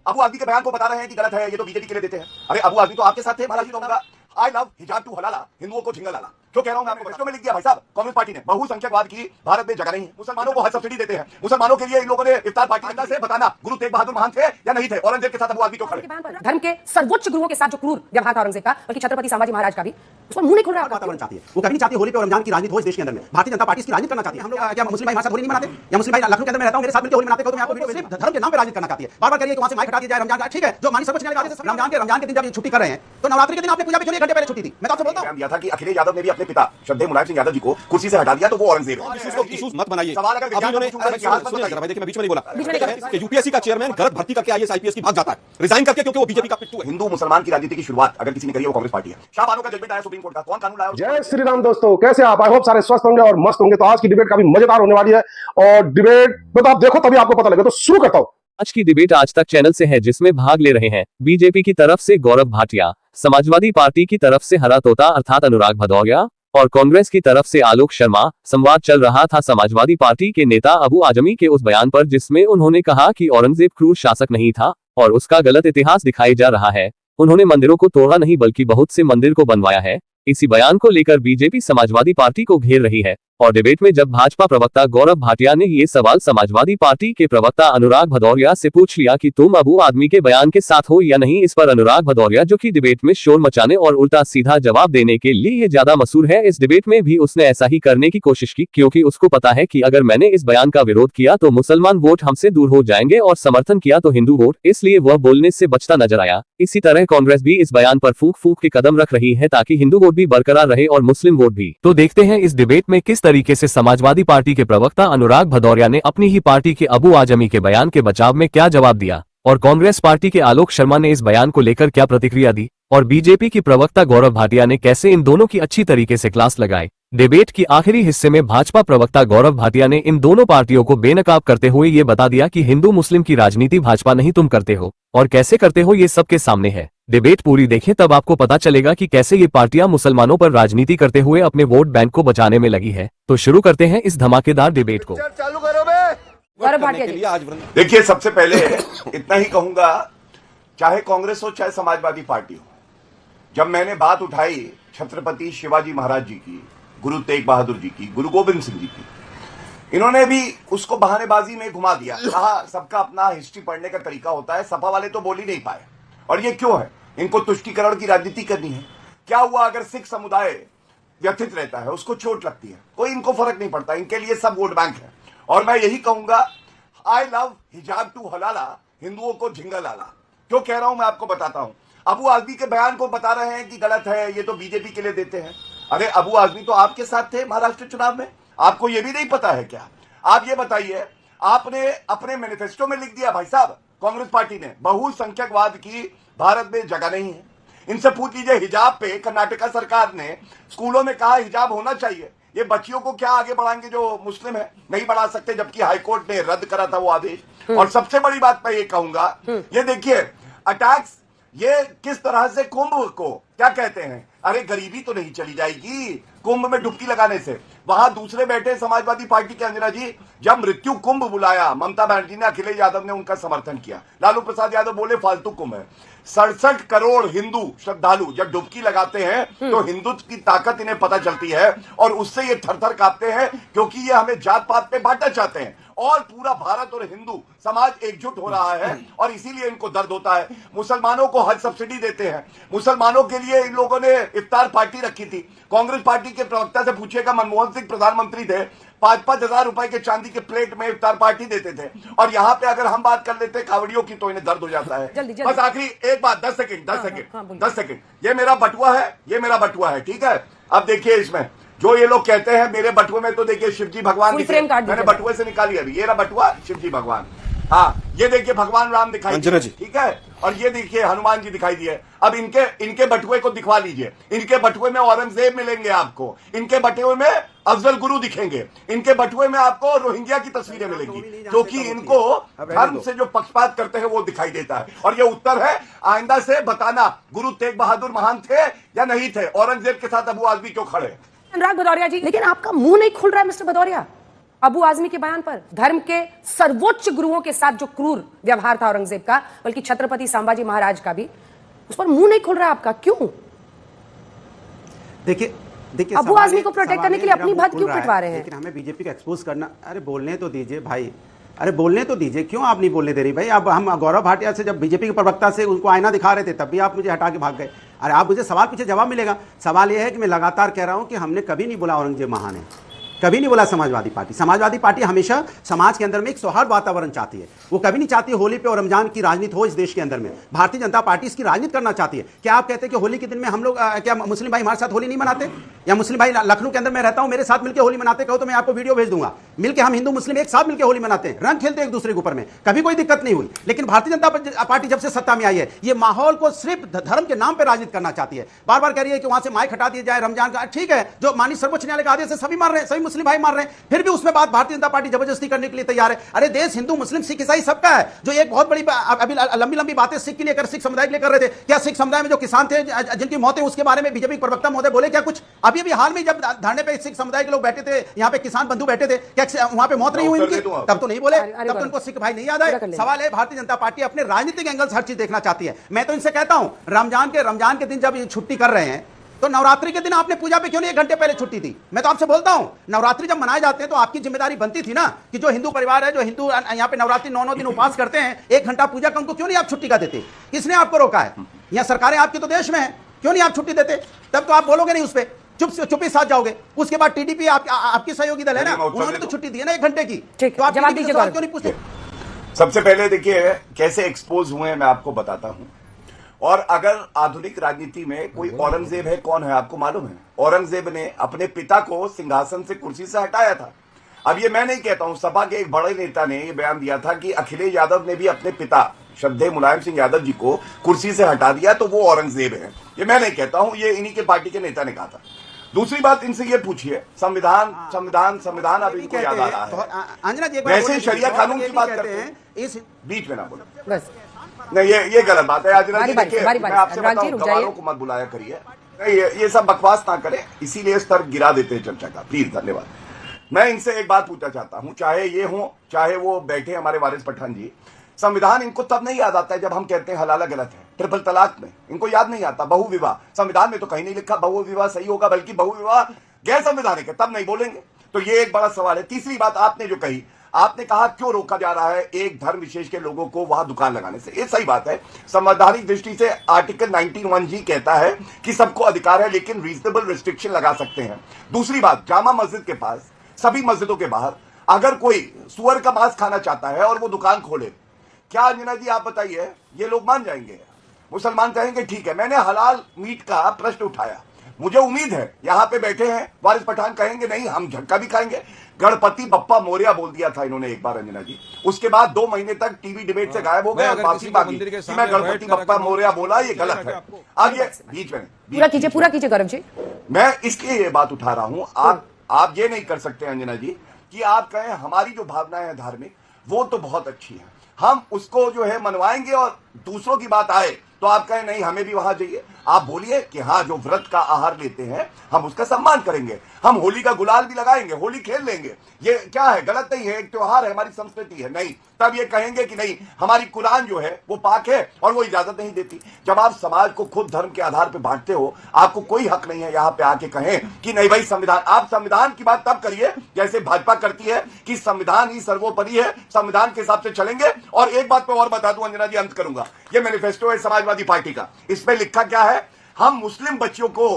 अबू आदमी के बयान को बता रहे हैं कि गलत है, ये तो बीजेपी के लिए देते हैं। अरे अबू आदमी तो आपके साथ थे। महाराज कहूंगा आई लव हिजाब टू हलाला, हिंदुओं को झिंगा लाला। क्यों कह रहा हूं मैं आपको, बच्चों में लिख दिया भाई साहब। कांग्रेस पार्टी ने बहुसंख्यकवाद की भारत में जगह नहीं है। मुसलमानों को हज सब्सिडी देते हैं। मुसलमानों के लिए इन लोगों ने इफ्तार पार्टी से बताना गुरु तेग बहादुर महान थे या नहीं थे, औरंगजेब के साथ अबू आदमी क्यों खड़े। धर्म के सर्वोच्च गुरुओं के साथ जो क्रूर व्यवहार था औरंगजेब का, बल्कि छत्रपति संभाजी महाराज का भी, उसमें मुंह नहीं खुल रहा है। वातावरण चाहती है, वो कभी नहीं चाहती होली पे और रमजान की राजनीति हो इस देश के अंदर में। भारतीय जनता पार्टी इसकी राजनीति करना चाहती है। हम लोग क्या मुस्लिम भाई हमारे साथ होली नहीं मनाते, या मुस्लिम भाई लखनऊ के अंदर में रहता हूं, मेरे साथ मिलकर होली मनाते हो, तो मैं आपको सिर्फ धर्म के नाम पे राजनीति करना चाहती है। बार बार करिए कि वहां से माइक हटा दिया जाए, रमजान का ठीक है, जो मानी सर्वोच्च न्यायालय रमजान के दिन जब ये छुट्टी कर रहे हैं, तो नवरात्रि के दिन आपने पूजा पे क्यों 1 घंटे पहले छुट्टी दी। मैं तो आपसे बोलता हूं दिया था कि अखिलेश यादव ने भी अपने पिता श्रद्धेय मुलायम सिंह यादव जी को कुर्सी से हटा दिया, तो वो औरंगजेब इश्यूज मत बनाइए। सवाल अगर देखिए मैं बीच में नहीं बोला कि यूपीएससी का चेयरमैन गलत भर्ती करके आईएएस आईपीएस की भाग जाता है, रिजाइन करके, क्योंकि वो बीजेपी का पिट्ठू है। हिंदू मुसलमान की राजनीति की शुरुआत अगर किसी ने करी है वो कांग्रेस पार्टी है। शाहबानो का जजमेंट आया सुप्रीम कोर्ट का, कौन कानून लाया। जय श्री राम दोस्तों, कैसे आप? आई होप सारे स्वस्थ होंगे और मस्त होंगे। तो आज की डिबेट काफी मजेदार होने वाली है और डिबेट में तो आप देखो तभी आपको पता लगे। तो शुरू करता हूं। आज की डिबेट आज तक चैनल से है, जिसमें भाग ले रहे हैं बीजेपी की तरफ से गौरव भाटिया, समाजवादी पार्टी की तरफ से हरा तोता अर्थात अनुराग भदौरिया और कांग्रेस की तरफ से आलोक शर्मा। संवाद चल रहा था समाजवादी पार्टी के नेता अबू आजमी के उस बयान पर, जिसमें उन्होंने कहा कि औरंगजेब क्रूर शासक नहीं था और उसका गलत इतिहास दिखाई जा रहा है। उन्होंने मंदिरों को तोड़ा नहीं बल्कि बहुत से मंदिर को बनवाया है। इसी बयान को लेकर बीजेपी समाजवादी पार्टी को घेर रही है। और डिबेट में जब भाजपा प्रवक्ता गौरव भाटिया ने ये सवाल समाजवादी पार्टी के प्रवक्ता अनुराग भदौरिया से पूछ लिया कि तुम अबू आदमी के बयान के साथ हो या नहीं, इस पर अनुराग भदौरिया, जो कि डिबेट में शोर मचाने और उल्टा सीधा जवाब देने के लिए ज्यादा मशहूर है, इस डिबेट में भी उसने ऐसा ही करने की कोशिश की, क्योंकि उसको पता है कि अगर मैंने इस बयान का विरोध किया तो मुसलमान वोट हमसे दूर हो जाएंगे और समर्थन किया तो हिंदू वोट, इसलिए वह बोलने से बचता नजर आया। इसी तरह कांग्रेस भी इस बयान पर फूंक फूंक के कदम रख रही है ताकि हिंदू वोट भी बरकरार रहे और मुस्लिम वोट भी। तो देखते हैं इस डिबेट में किस तरीके से समाजवादी पार्टी के प्रवक्ता अनुराग भदौरिया ने अपनी ही पार्टी के अबू आजमी के बयान के बचाव में क्या जवाब दिया और कांग्रेस पार्टी के आलोक शर्मा ने इस बयान को लेकर क्या प्रतिक्रिया दी और बीजेपी की प्रवक्ता गौरव भाटिया ने कैसे इन दोनों की अच्छी तरीके से क्लास लगाई। डिबेट की आखिरी हिस्से में भाजपा प्रवक्ता गौरव भाटिया ने इन दोनों पार्टियों को बेनकाब करते हुए ये बता दिया कि हिंदू मुस्लिम की राजनीति भाजपा नहीं तुम करते हो, और कैसे करते हो ये सबके सामने है। डिबेट पूरी देखें तब आपको पता चलेगा कि कैसे ये पार्टियां मुसलमानों पर राजनीति करते हुए अपने वोट बैंक को बचाने में लगी है। तो शुरू करते हैं इस धमाकेदार डिबेट को। चालू करो देखिए, सबसे पहले इतना ही कहूंगा, चाहे कांग्रेस हो चाहे समाजवादी पार्टी हो, जब मैंने बात उठाई छत्रपति शिवाजी महाराज जी की, गुरु तेग बहादुर जी की, गुरु गोविंद सिंह जी की, इन्होंने भी उसको बहानेबाजी में घुमा दिया। कहा सबका अपना हिस्ट्री पढ़ने का तरीका होता है, सपा वाले तो बोल ही नहीं पाए। और ये क्यों है? इनको तुष्टीकरण की राजनीति करनी है। क्या हुआ अगर सिख समुदाय व्यथित रहता है, उसको चोट लगती है, कोई इनको फर्क नहीं पड़ता, इनके लिए सब वोट बैंक है। और मैं यही कहूंगा, आई लव हिजाब टू हलाला, हिंदुओं को झिंगा लाला। क्यों कह रहा हूं मैं आपको बताता हूं। अबू आजमी के बयान को बता रहे हैं कि गलत है, ये तो बीजेपी के लिए देते हैं। अरे अबू आजमी तो आपके साथ थे महाराष्ट्र चुनाव में, आपको ये भी नहीं पता है क्या? आप ये बताइए, आपने अपने मैनिफेस्टो में लिख दिया भाई साहब, कांग्रेस पार्टी ने बहुसंख्यकवाद की भारत में जगह नहीं है। इनसे पूछ लीजिए, हिजाब पे कर्नाटका सरकार ने स्कूलों में कहा हिजाब होना चाहिए। ये बच्चियों को क्या आगे बढ़ाएंगे जो मुस्लिम है? नहीं बढ़ा सकते, जबकि हाईकोर्ट ने रद्द करा था वो आदेश। और सबसे बड़ी बात मैं ये कहूंगा, ये देखिए अटैक्स, ये किस तरह से कुंभ को क्या कहते हैं, अरे गरीबी तो नहीं चली जाएगी कुंभ में डुबकी लगाने से। वहां दूसरे बैठे समाजवादी पार्टी के अंजना जी, जब मृत्यु कुंभ बुलाया ममता बनर्जी ने, अखिलेश यादव ने उनका समर्थन किया, लालू प्रसाद यादव बोले फालतू कुंभ है। 67 करोड़ हिंदू श्रद्धालु जब डुबकी लगाते हैं तो हिंदुत्व की ताकत इन्हें पता चलती है और उससे ये थर-थर कांपते हैं, क्योंकि ये हमें जात पात पे बांटना चाहते हैं और पूरा भारत और हिंदू समाज एकजुट हो रहा है और इसीलिए इनको दर्द होता है। मुसलमानों को हज सब्सिडी देते हैं, मुसलमानों के लिए इन लोगों ने इफ्तार पार्टी रखी थी। कांग्रेस पार्टी के प्रवक्ता से पूछिएगा, मनमोहन सिंह प्रधानमंत्री थे, 5-5 हजार रुपए के चांदी के प्लेट में इफ्तार पार्टी देते थे। और यहाँ पे अगर हम बात कर लेते कावड़ियों की तो इन्हें दर्द हो जाता है। जल्दी। बस आखिरी एक बात, 10 सेकंड, ये मेरा बटुआ है, ये मेरा बटुआ है, ठीक है? अब देखिए इसमें जो ये लोग कहते हैं मेरे बटुए में, तो देखिए शिवजी भगवान, मैंने बटुए से निकाली अभी, ये रहा बटुआ, शिवजी भगवान। हाँ, ये देखिए भगवान राम दिखाई दिए, ठीक है? और ये देखिए हनुमान जी दिखाई दिए। अब इनके बटुए को दिखवा लीजिए। इनके बटुए में औरंगजेब मिलेंगे आपको, इनके बटुए में अफजल गुरु दिखेंगे, इनके बटुए में आपको रोहिंग्या की तस्वीरें मिलेंगी, क्योंकि इनको धर्म से जो पक्षपात करते हैं वो दिखाई देता है। और ये उत्तर है, आइंदा से बताना गुरु तेग बहादुर महान थे या नहीं थे, औरंगजेब के साथ अबू आजमी क्यों खड़े? अनुराग भदौरिया जी, लेकिन आपका मुंह नहीं खुल रहा है मिस्टर भदौरिया। अबू आजमी के बयान पर? धर्म के सर्वोच्च गुरुओं के साथ जो क्रूर व्यवहार था औरंगजेब का, बल्कि छत्रपति संभाजी महाराज का भी, उस पर मुंह नहीं खुल रहा आपका, क्यों? देखिए अबू आजमी को प्रोटेक्ट करने के लिए अपनी बात क्यों पिटवा रहे हैं? लेकिन हमें बीजेपी को एक्सपोज करना, अरे बोलने तो दीजिए भाई, अरे बोलने तो दीजिए, क्यों आप नहीं बोलने दे रही भाई? अब हम गौरव भाटिया से जब बीजेपी के प्रवक्ता से उनको आईना दिखा रहे थे तब भी आप मुझे हटा के भाग गए। अरे आप मुझे सवाल पूछे, जवाब मिलेगा। सवाल यह है कि मैं लगातार कह रहा हूं कि हमने कभी नहीं बोला औरंगजेब महान है, कभी नहीं बोला समाजवादी पार्टी। समाजवादी पार्टी हमेशा समाज के अंदर में एक सौहार्द वातावरण चाहती है। वो कभी नहीं चाहती होली पे और रमजान की राजनीति हो इस देश के अंदर में। भारतीय जनता पार्टी इसकी राजनीति करना चाहती है। क्या आप कहते हैं कि होली के दिन में हम लोग क्या मुस्लिम भाई हमारे साथ होली नहीं मनाते? या मुस्लिम भाई लखनऊ के अंदर मैं रहता हूं, मेरे साथ मिलकर होली मनाते, कहो तो मैं आपको वीडियो भेज दूंगा। मिलकर हम हिंदू मुस्लिम एक साथ मिलकर होली मनाते हैं, रंग खेलते हैं एक दूसरे के ऊपर में, कभी कोई दिक्कत नहीं हुई। लेकिन भारतीय जनता पार्टी जब से सत्ता में आई है, ये माहौल को सिर्फ धर्म के नाम पर राजनीति करना चाहती है। बार बार कह रही है कि वहां से माइक हटा दिया जाए रमजान का। ठीक है, जो माननीय सर्वोच्च न्यायालय का आदेश है सभी मार रहे हैं, सभी मुस्लिम भाई मार रहे हैं, फिर भी उसमें बात भारतीय जनता पार्टी जबरदस्ती करने के लिए तैयार है। अरे देश हिंदू मुस्लिम सिख ईसाई सबका है। जो एक बहुत बड़ी अभी लंबी लंबी बातें सिख के लिए कर, सिख समुदाय के लिए कर रहे थे, क्या सिख समुदाय में जो किसान थे जिनकी मौतें, उसके बारे में बीजेपी प्रवक्ता महोदय बोले क्या कुछ? अभी अभी हाल में जब धरने पे सिख समुदाय के लोग बैठे थे, यहाँ पे किसान बंधु बैठे थे, क्या वहां पे मौत नहीं हुई उनकी? तब तो नहीं बोले, तब तो उनको सिख भाई नहीं याद आए। सवाल है भारतीय जनता पार्टी अपने राजनीतिक एंगल से हर चीज देखना चाहती है। मैं तो इनसे कहता हूं, रमजान के दिन जब ये छुट्टी कर रहे हैं तो नवरात्रि के दिन आपने पूजा पे क्यों नहीं 1 घंटे पहले छुट्टी दी? मैं तो आपसे बोलता हूं, नवरात्रि जब मनाए जाते हैं तो आपकी जिम्मेदारी बनती थी ना कि जो हिंदू परिवार है, जो हिंदू यहाँ पे नवरात्रि 9 दिन उपवास करते हैं, 1 घंटा पूजा का, उनको क्यों नहीं आप छुट्टी का देते? किसने आपको रोका है? यहाँ सरकारें आपकी तो देश में है, क्यों नहीं आप छुट्टी देते? तब तो आप बोलोगे नहीं उस पर, चुप्पी साथ जाओगे। उसके बाद टीडीपी आपकी सहयोगी दल है ना, उन्होंने तो छुट्टी दी है ना 1 घंटे की, तो आप जवाब दीजिए, क्यों नहीं पूछते? सबसे पहले देखिए कैसे एक्सपोज हुए हैं, मैं आपको बताता हूं। और अगर आधुनिक राजनीति में कोई औरंगजेब है, कौन है आपको मालूम है? औरंगजेब ने अपने पिता को सिंहासन से, कुर्सी से हटाया था। अब ये मैं नहीं कहता हूं, सपा के एक बड़े नेता ने ये बयान दिया था कि अखिलेश यादव ने भी अपने पिता श्रद्धेय मुलायम सिंह यादव जी को कुर्सी से हटा दिया तो वो औरंगजेब है। ये मैं नहीं कहता हूं, ये इन्हीं के पार्टी के नेता ने कहा था। दूसरी बात, इनसे ये पूछिए, संविधान अब इनको याद आ रहा है। अंजना जी वैसे शरिया कानून की बात करते हैं, इस बीच में ना बोलो बस नहीं, ये गलत बात है। आज बारी बारी, मैं आपसे अनुराग जी, बताऊं, रुक जाइए। गवारों को मत बुलाया करिए, नहीं ये सब बकवास ना करें, इसीलिए स्तर गिरा देते हैं चर्चा का। प्लीज, धन्यवाद। मैं इनसे एक बात पूछना चाहता हूं, चाहे ये हो, चाहे वो बैठे हमारे वारिस पठान जी, संविधान इनको तब नहीं याद आता है जब हम कहते हैं हलाला गलत है। ट्रिपल तलाक में इनको याद नहीं आता। बहु विवाह, संविधान में तो कहीं नहीं लिखा बहु विवाह सही होगा, बल्कि बहु विवाह गैर संवैधानिक है, तब नहीं बोलेंगे। तो ये एक बड़ा सवाल है। तीसरी बात आपने जो कही, आपने कहा क्यों रोका जा रहा है एक धर्म विशेष के लोगों को वहां दुकान लगाने से। ये सही बात है। संवैधानिक दृष्टि से आर्टिकल 19(1) जी कहता है कि सबको अधिकार है, लेकिन रीजनेबल रिस्ट्रिक्शन लगा सकते हैं। दूसरी बात, जामा मस्जिद के पास, सभी मस्जिदों के बाहर अगर कोई सुअर का मांस खाना चाहता है और वो दुकान खोले, क्या अंजना जी आप बताइए, ये लोग मान जाएंगे? मुसलमान कहेंगे ठीक है। मैंने हलाल मीट का प्रश्न उठाया, मुझे उम्मीद है यहां पे बैठे हैं वारिस पठान कहेंगे नहीं हम झटका भी खाएंगे। गणपति बप्पा मोरिया बोल दिया था इन्होंने एक बार अंजना जी, उसके बाद 2 महीने तक टीवी डिबेट से गायब हो गए और वापसी बाकी कि मैं गणपति बप्पा मोरिया बोला, ये गलत है। अब ये बीच में पूरा कीजिए गौरव जी। मैं इसलिए ये बात उठा रहा हूं, आप ये नहीं कर सकते अंजना जी कि आप कहें हमारी जो भावनाएं हैं धार्मिक वो तो बहुत अच्छी है, हम उसको जो है मनवाएंगे, और दूसरों की बात आए तो आप कहें नहीं हमें भी वहां जाइए। आप बोलिए कि हाँ जो व्रत का आहार लेते हैं हम उसका सम्मान करेंगे, हम होली का गुलाल भी लगाएंगे, होली खेल लेंगे, ये क्या है? गलत नहीं है, एक त्योहार है, हमारी संस्कृति है। नहीं, तब ये कहेंगे कि नहीं हमारी कुरान जो है वो पाक है और वो इजाजत नहीं देती। जब आप समाज को खुद धर्म के आधार पर बांटते हो, आपको कोई हक नहीं है यहाँ पे आके कहें कि नहीं भाई संविधान। आप संविधान की बात तब करिए जैसे भाजपा करती है कि संविधान ही सर्वोपरि है, संविधान के हिसाब से चलेंगे। और एक बात मैं और बता दूं अंजना जी, अंत करूंगा, ये मैनिफेस्टो है समाजवादी पार्टी का, इसमें लिखा क्या है? हम मुस्लिम बच्चियों को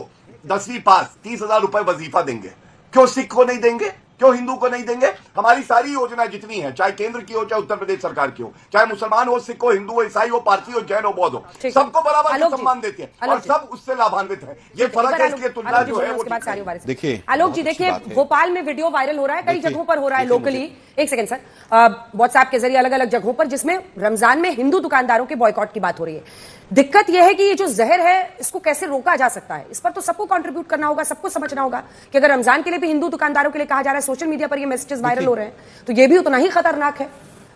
10वीं पास 30,000 रुपए वजीफा देंगे। क्यों सिख को नहीं देंगे? क्यों हिंदू को नहीं देंगे? हमारी सारी योजना जितनी है, चाहे केंद्र की हो, चाहे उत्तर प्रदेश सरकार की हो, चाहे मुसलमान हो, सिख हो, हिंदू हो, ईसाई हो, पारसी हो, जैन हो, बौद्ध हो, सबको बराबर सम्मान देती है और सब उससे लाभान्वित है। ये फर्क है, इसलिए तुलना जो है वो देखिए। आलोक जी देखिए, भोपाल में वीडियो वायरल हो रहा है, कई जगहों पर हो रहा है लोकली, एक सेकंड सर, व्हाट्सएप के जरिए अलग अलग जगहों पर, जिसमें रमजान में हिंदू दुकानदारों के बॉयकॉट की बात हो रही है। दिक्कत यह है कि ये जो जहर है इसको कैसे रोका जा सकता है, इस पर तो सबको कंट्रीब्यूट करना होगा, सबको समझना होगा कि अगर रमजान के लिए भी हिंदू दुकानदारों के लिए कहा जा रहा है, सोशल मीडिया पर ये मैसेजेस वायरल हो रहे हैं, तो ये भी उतना ही खतरनाक है।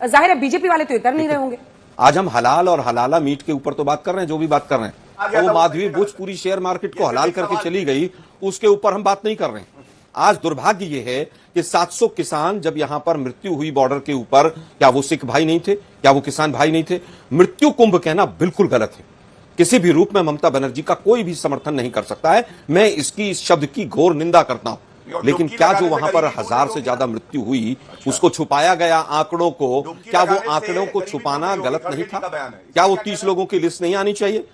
जाहिर है बीजेपी वाले तो ये कर नहीं रहे होंगे। आज हम हलाल और हलाला मीट के ऊपर तो बात कर रहे हैं, जो भी बात कर रहे हैं, वो माधवी बुच पूरी शेयर मार्केट को हलाल करके चली गई, उसके ऊपर हम बात नहीं कर रहे हैं। आज दुर्भाग्य ये है कि 700 किसान जब यहां पर मृत्यु हुई बॉर्डर के ऊपर, क्या वो सिख भाई नहीं थे? क्या वो किसान भाई नहीं थे? मृत्यु कुंभ कहना बिल्कुल गलत है। किसी भी रूप में ममता बनर्जी का कोई भी समर्थन नहीं कर सकता है। मैं इसकी इस शब्द की घोर निंदा करता हूं। लेकिन क्या जो वहां पर 1000 से ज्यादा मृत्यु हुई, उसको छुपाया गया आंकड़ों को, क्या वो आंकड़ों को छुपाना गलत नहीं था? क्या वो 30 लोगों की लिस्ट नहीं आनी चाहिए?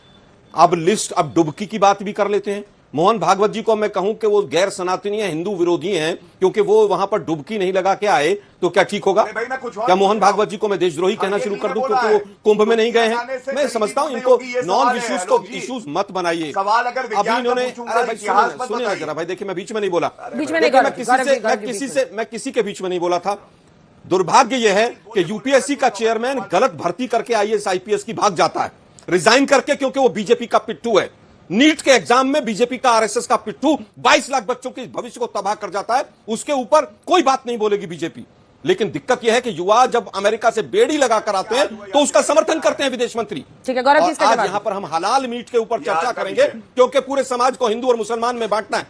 अब डुबकी की बात भी कर लेते हैं। मोहन भागवत जी को मैं कहूं कि वो गैर सनातनी है, हिंदू विरोधी हैं, क्योंकि वो वहां पर डुबकी नहीं लगा के आए, तो क्या ठीक होगा? क्या मोहन भागवत जी को मैं देशद्रोही कहना शुरू कर दूं क्योंकि वो कुंभ में नहीं गए हैं? मैं समझता हूं इनको नॉन इश्यूज को इश्यूज मत बनाइए। अभी इन्होंने, अरे भाई सुनिए ना जरा भाई, देखिए मैं बीच में नहीं बोला, मैं किसी के बीच में नहीं बोला था। दुर्भाग्य यह है कि यूपीएससी का चेयरमैन गलत भर्ती करके आईएएस आईपीएस की भाग जाता है, रिजाइन करके, क्योंकि वो बीजेपी का पिट्ठू है। नीट के एग्जाम में बीजेपी का आरएसएस का पिट्ठू 22 लाख बच्चों के भविष्य को तबाह कर जाता है, उसके ऊपर कोई बात नहीं बोलेगी बीजेपी। लेकिन दिक्कत यह है कि युवा जब अमेरिका से बेड़ी लगा कर आते हैं तो उसका समर्थन करते हैं विदेश मंत्री। ठीक है गौरव जी, आज यहां पर हम हलाल मीट के ऊपर चर्चा करेंगे, क्योंकि पूरे समाज को हिंदू और मुसलमान में बांटना है।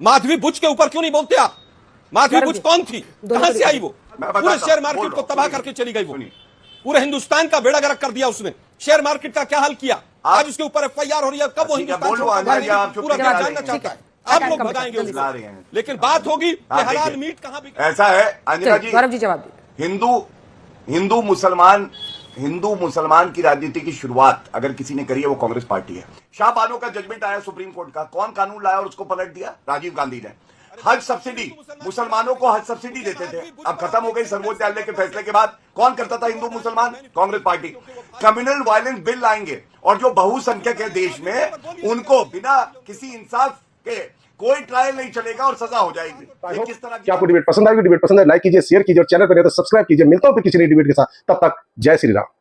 माधवी बुच के ऊपर क्यों नहीं बोलते आप? माधवी बुच कौन थी? कहां से आई वो? पूरे शेयर मार्केट को तबाह करके चली गई वो। पूरे हिंदुस्तान का बेड़ा गर्क कर दिया उसने। शेयर मार्केट का क्या हाल किया? आज उसके ऊपर एफआईआर हो रही है। कब वो हिंदुस्तान पूरा देश जानना चाहता है। आप लोग भगाएंगे उसको, लेकिन बात होगी कि हलाल मीट कहां बिक। ऐसा है अंजना जी, गौरव जी जवाब दीजिए। हिंदू मुसलमान की राजनीति की शुरुआत अगर किसी ने करी है वो कांग्रेस पार्टी है। शाहबानो का जजमेंट आया सुप्रीम कोर्ट का, कौन कानून लाया और उसको पलट दिया? राजीव गांधी ने। हज सब्सिडी, मुसलमानों को हज सब्सिडी देते थे, अब खत्म हो गई सर्वोच्च न्यायालय के फैसले के बाद। कौन करता था हिंदू मुसलमान? Congress party. Communal violence bill लाएंगे और जो बहुसंख्यक है देश में, उनको बिना किसी इंसाफ के कोई ट्रायल नहीं चलेगा और सजा हो जाएगी। किस तरह क्या आपको डिबेट पसंद आएगी? डिबेट पसंद है लाइक कीजिए, शेयर कीजिए और चैनल पर तो सब्सक्राइब कीजिए। मिलता हूं फिर किसी नई डिबेट के साथ, तब तक जय श्री राम।